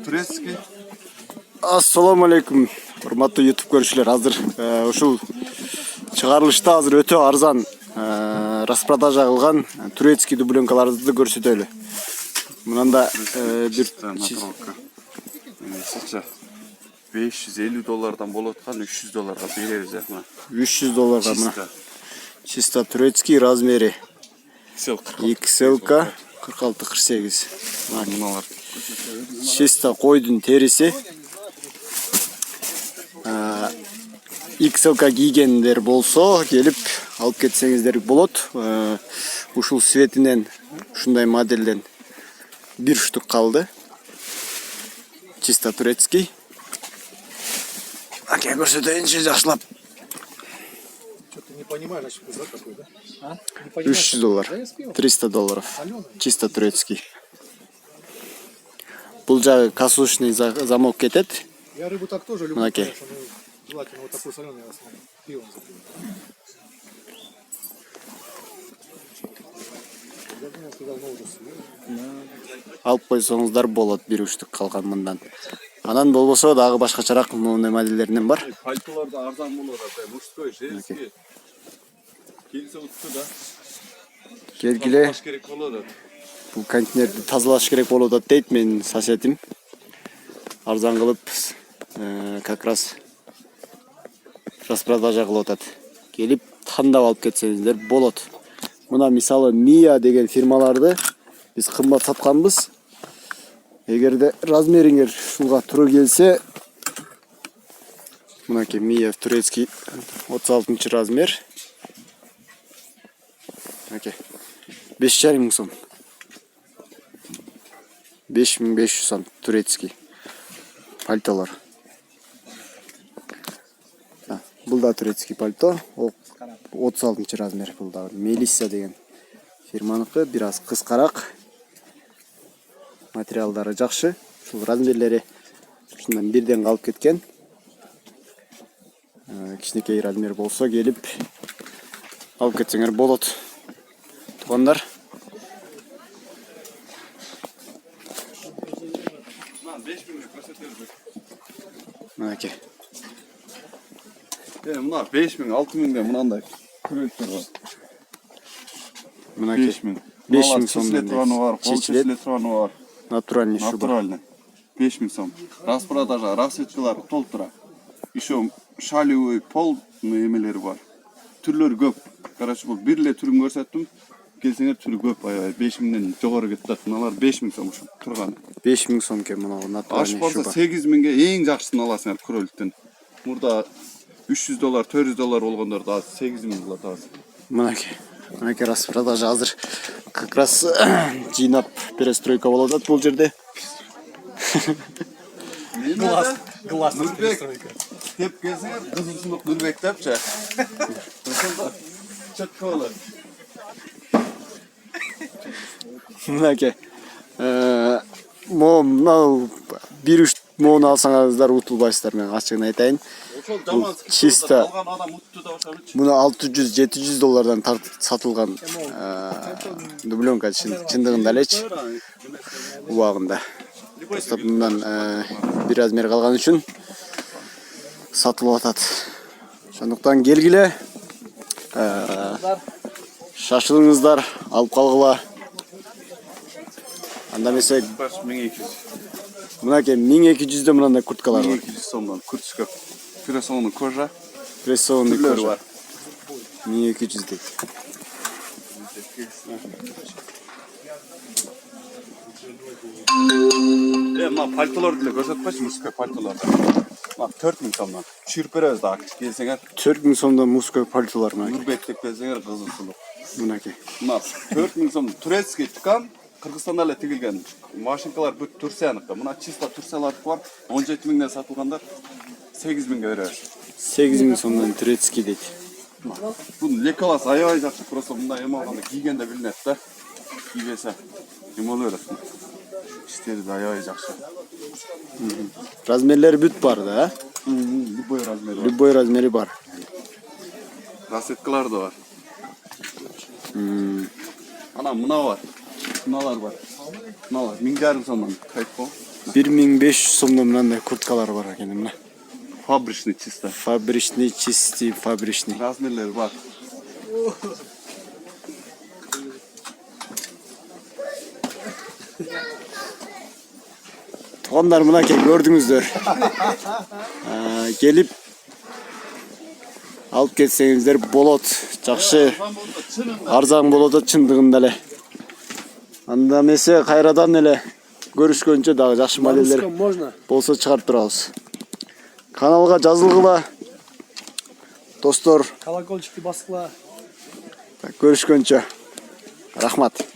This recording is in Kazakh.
Турецкий. Ассаламу алейкум. Урматтуу YouTube көрүүчүлөр, азыр ушул чыгарылышта азыр өтө арзан распродажа кылган турецкий дубленкаларды көрсөтөлү. Мынанда бир моторолка. 550 доллардан болуп аткан 300 долларга беребиз мына. 300 долларга мына. Чисто турецкий размери. XL 46-48. Мыналар. Чисто койдун териси. XL кийгендер болсо келип алып кетсеңиздер болот. Ушул светинен ушундай моделден бир штук калды. Чисто турецкий. Аке көрсөтөйүнчү жакшылап. Что-то не понимаешь, значит, какой, да? А? 300 доллар. 300 долларов. Чисто турецкий. Бул жагы касушный замок кетет. Я рыбу так тоже люблю, Окей. конечно, но желательно вот такой соленый основной. Пивом запивать. Я думал, сказал, но уже съел. Алып койсоңуздар болот, бир штук калган мындан. Анан болбосо дагы башкачараак мындай моделдеринен бар. Пальтолар да арзан болот ата. Мужской, женский. Келсе утты да. Келгиле Баш керек болот. бул контейнерди тазалаш керек болуп атат дейт менин соседим. Арзан кылып, как раз распродажа кылып атат. Келип тандап алып кетсеңиздер болот. Мына мисалы Mia деген фирмаларды биз кымбат сатканбыз. Эгерде размериңер ушуга туура келсе, мынакей Mia турецкий 36 размер. Окей. 5,5 мың сом. 5500 сом турецкий. Пальтолар. Бул да турецкий пальто. 36 размер бул да. Мелисса деген фирманыкы, бир аз кыскараак. Материалдары жакшы. Ушул размерлери ушундан бирден калып кеткен. Кичинекей размер болсо келип алып кетсеңер болот. Туугандар. Мынакей. Мына 5000, 6000 деп мынандай күрөктөр бар. Мынакей 5000. 5000 сомдон турганы бар, чечилет. турганы бар. Натуральный шуба. Натуральный. 5000 сом. Распродажа, расцветкалар толтура. Еще шалевый пол эмелери бар. Түрлөрү көп. Короче, бул бир эле түрүн көрсөттүм. Келсеңер түрү көп, аябай 5000ден жогору кетет. Мыналар 5000 сом ушул турган. 5000 сом экен мына натуральный Ашып шуба. алса 8000ге эң жакшысын аласыңар күрөлүктөн. Мурда 300 доллар, 400 доллар болгондор да 8000 болот азыр. Мынакей распродажа азыр как раз жыйнап перестройка болуп атат бул жерде. Глаз Нурбек деп келсеңер, кызылсындык Нурбек депчи. Ошондо чөткө болот. Мынакей. Мына бир үч моуну алсаңыздар утулбайсыздар, мен ачыгын айтайын. Ошол жаман чисто алган адам утту да ошону. Муну 600-700 доллардан сатылган дубленка чындыгында элечи убагында. Просто мындан бир размер калган үчүн сатылып атат. Ошондуктан келгиле, шашылыңыздар, алып калгыла. Анда эмесе 1200. мынакей 1200 мынандай курткалар бар. 1200 сомдон куртка. Прессованный кожа. Прессованный Түрлөрү кожа. бар. 1200 дейт. Мына пальтолорду деле көрсөтпөчү, мужской пальтолор. Мына 4000 сомдон. Түшүрүп беребиз да, келсеңер. 4000 сомдон мужской пальтолар мына. Нурбек деп келсеңер кызыл сулуу. Мынакей. Мына 4000 сом турецкий ткан, Кыргызстанда эле тигилген. Машинкалар бүт Турцияныкы. Мына чисто Турциялардыкы бар. 17000ден сатылгандар 8000ге беребиз. 8000 сомдон турецкий дейт. Бунун лекаласы аябай жакшы, просто мындай эме алганда кийгенде билинет да. Кийбесе эме берет. Иштери да аябай жакшы. Размерлери бүт бар да, Любой размери бар. Любой размери бар. Расцветкалар да бар. Ана мына бар. Мыналар бар. Мыналар 1000 жарым сомдон кайт го. 1500 сомдон мынандай курткалар бар экен мына. Фабричный чисто. Фабричный, чистый, фабричный. Размерлері бар. Туғандар мынакей көрдүңүздөр. Келип алып кетсеңиздер болот. Жакшы арзан болот чындыгында эле. Анда эмесе кайрадан эле көрүшкөнчө дагы жакшы модельдер болсо чыгарып турабыз. Каналга жазылгыла. Достор, Колокольчикти баскыла. көрүшкөнчө. Рахмат.